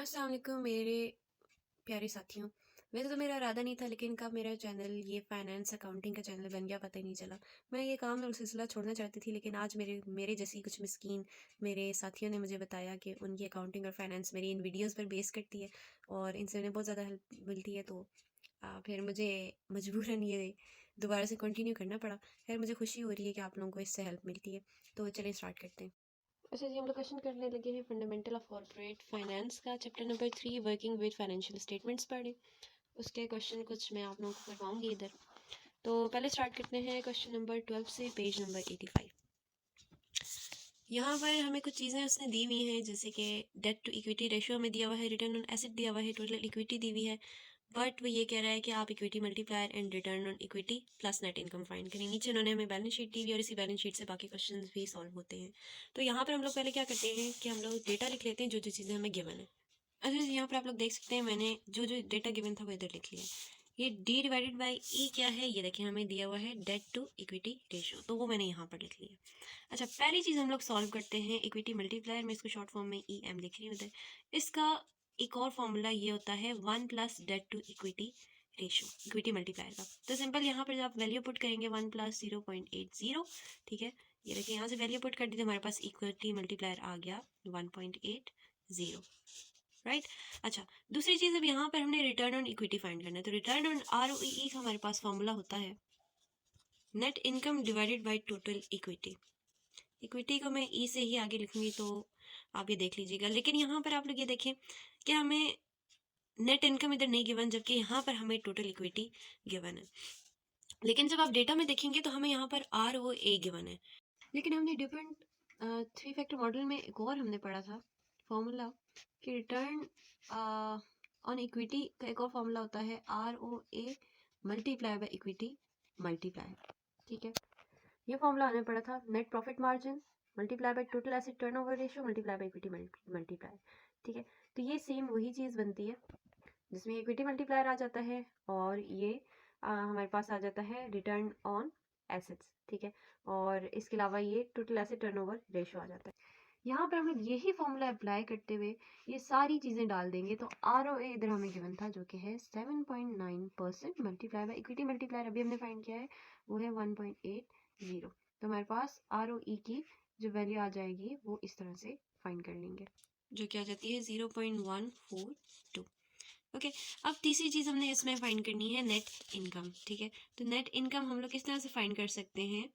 अस्सलाम वालेकुम मेरे प्यारे साथियों। वैसे तो मेरा इरादा नहीं था, लेकिन कब मेरा चैनल ये फाइनेंस अकाउंटिंग का चैनल बन गया पता ही नहीं चला। मैं ये काम और सिलसिला छोड़ना चाहती थी, लेकिन आज मेरे मेरे जैसी कुछ मिस्कीन मेरे साथियों ने मुझे बताया कि उनकी अकाउंटिंग और फाइनेंस मेरी इन वीडियोस पर बेस करती है और इनसे उन्हें बहुत ज़्यादा हेल्प मिलती है। तो फिर मुझे मजबूरन ये दोबारा से कंटिन्यू करना पड़ा। खैर, मुझे खुशी हो रही है कि आप लोगों को इससे हेल्प मिलती है। तो चलिए स्टार्ट करते हैं। अच्छा जी, हम लोग क्वेश्चन करने लगे हैं फंडामेंटल ऑफ कॉर्पोरेट फाइनेंस का chapter number 3 working with financial statements पढ़े। उसके क्वेश्चन कुछ मैं आप लोगों को करवाऊंगी इधर। तो पहले स्टार्ट करते हैं क्वेश्चन नंबर 12 से, पेज नंबर 85। यहाँ पर हमें कुछ चीज़ें उसने दी हुई हैं, जैसे कि डेट टू इक्विटी रेशियो हमें दिया हुआ है, रिटर्न ऑन एसेट दिया हुआ है, टोटल इक्विटी दी हुई है। बट वो ये कह रहा है कि आप equity multiplier and return on equity plus net income find करें। नीचे उन्होंने हमें बैलेंस शीट दी हुई है और इसी बैलेंस शीट से बाकी क्वेश्चंस भी सॉल्व होते हैं। तो यहाँ पर हम लोग पहले क्या करते हैं कि हम लोग डेटा लिख लेते हैं जो जो चीज़ें हमें गिवन है। अच्छा जी, यहाँ पर आप लोग देख सकते हैं मैंने जो जो डेटा गिवन था वो इधर लिख लिया। ये डी डिवाइडेड बाई ई क्या है, ये देखिए हमें दिया हुआ है डेट टू इक्विटी रेशियो, तो वो मैंने यहाँ पर लिख लिया। अच्छा, पहली चीज़ हम लोग सॉल्व करते हैं इक्विटी मल्टीप्लायर में, इसको शॉर्ट फॉर्म में ई एम लिख रही हूँ उधर। इसका एक और फॉर्मूला ये होता है 1 plus debt to equity ratio, equity multiplier का। तो सिंपल यहाँ पर जब आप वैल्यू पुट करेंगे 1 प्लस 0.80, ठीक है, ये देखिए यहाँ से वैल्यू पुट कर दी तो हमारे पास इक्विटी मल्टीप्लायर आ गया 1.80, राइट। अच्छा, दूसरी चीज़, अब यहाँ पर हमने रिटर्न ऑन इक्विटी फाइंड करना है। तो रिटर्न ऑन ROE का हमारे पास फॉर्मूला होता है net income divided by total equity. Equity को मैं ई से ही आगे लिखूंगी, तो आप ये देख लीजिएगा। लेकिन यहाँ पर आप लोग ये देखें कि हमें नेट इनकम इधर नहीं गिवन, जबकि यहाँ पर हमें टोटल इक्विटी गिवन है। लेकिन जब आप डेटा में देखेंगे तो हमें यहाँ पर ROA गिवन है। लेकिन हमने डिफरेंट 3 फैक्टर मॉडल में एक और हमने पढ़ा था फॉर्मूला कि रिटर्न ऑन इक्विटी का एक और फॉर्मूला होता है ROA multiply by equity multiply, ठीक है। ये फॉर्मूला हमें पढ़ा था net profit margin multiply by total asset turnover ratio multiply by equity multiply, ठीक है। तो ये सेम वही चीज़ बनती है जिसमें इक्विटी मल्टीप्लायर आ जाता है और ये हमारे पास आ जाता है रिटर्न ऑन एसेट्स, ठीक है। और इसके अलावा ये टोटल एसेट टर्नओवर रेशियो आ जाता है। यहाँ पर हम लोग यही फॉर्मूला अप्लाई करते हुए ये सारी चीज़ें डाल देंगे तो ROA इधर हमें गिवन था जो कि है 7.9% मल्टीप्लाई बाय इक्विटी मल्टीप्लायर अभी हमने फाइंड किया है वो है 1.80। तो हमारे पास ROE की जो वैल्यू आ जाएगी वो इस तरह से फाइंड कर लेंगे, जो कि आ जाती है 0.142। ओके, अब तीसरी चीज़ हमने इसमें फाइंड करनी है नेट इनकम, ठीक है। तो नेट इनकम हम लोग किस तरह से फाइंड कर सकते हैं,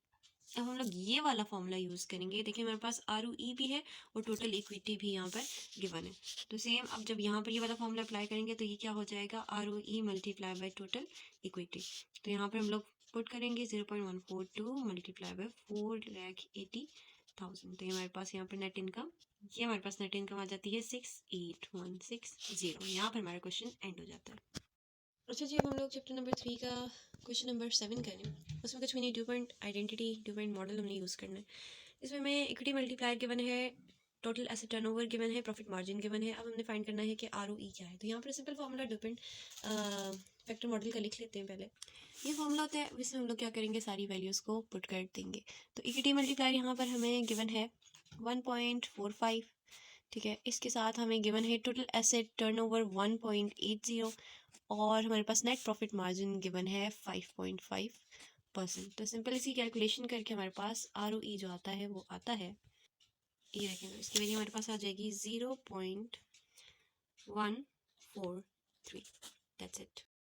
अब हम लोग ये वाला फॉर्मूला यूज़ करेंगे। देखिए हमारे पास ROE भी है और टोटल इक्विटी भी यहाँ पर गिवन है। तो सेम अब जब यहाँ पर ये वाला फॉर्मूला अप्लाई करेंगे तो ये क्या हो जाएगा ROE multiply by total equity. तो यहाँ पर हम लोग पुट करेंगे 0.142 मल्टीप्लाई बाय 4,80,000। तो ये हमारे पास यहाँ पर नेट इनकम, ये हमारे पास नेट इनकम आ जाती है 68,160। यहाँ पर हमारा क्वेश्चन एंड हो जाता है। अच्छा जी, अब हम लोग चैप्टर नंबर 3 का क्वेश्चन नंबर 7 करें। उसमें कुछ मैंने ड्यूपेंट आइडेंटिटी ड्यूपेंट मॉडल हमने यूज़ करना है। इसमें हमें इक्विटी मल्टीप्लायर गिवन है, टोटल एसेट टर्नओवर गिवन है, प्रॉफिट मार्जिन गिवन है। अब हमने फाइंड करना है कि ROE क्या है। तो यहाँ पर सिंपल फॉर्मूला ड्यूपेंट फैक्टर मॉडल का लिख लेते हैं पहले। ये फॉर्मूला होता है, इसमें हम लोग क्या करेंगे, सारी वैल्यूज़ को पुट कर देंगे। तो इक्विटी मल्टीप्लायर यहाँ पर हमें गिवन है 1.45, ठीक है। इसके साथ हमें गिवन है टोटल एसेट टर्नओवर 1.80 और हमारे पास नेट प्रॉफिट मार्जिन गिवन है 5.5%। तो सिंपल इसी कैलकुलेशन करके हमारे पास ROE जो आता है वो आता है, ये देखेंगे इसकी वैल्यू हमारे पास आ जाएगी 0.143। That's it.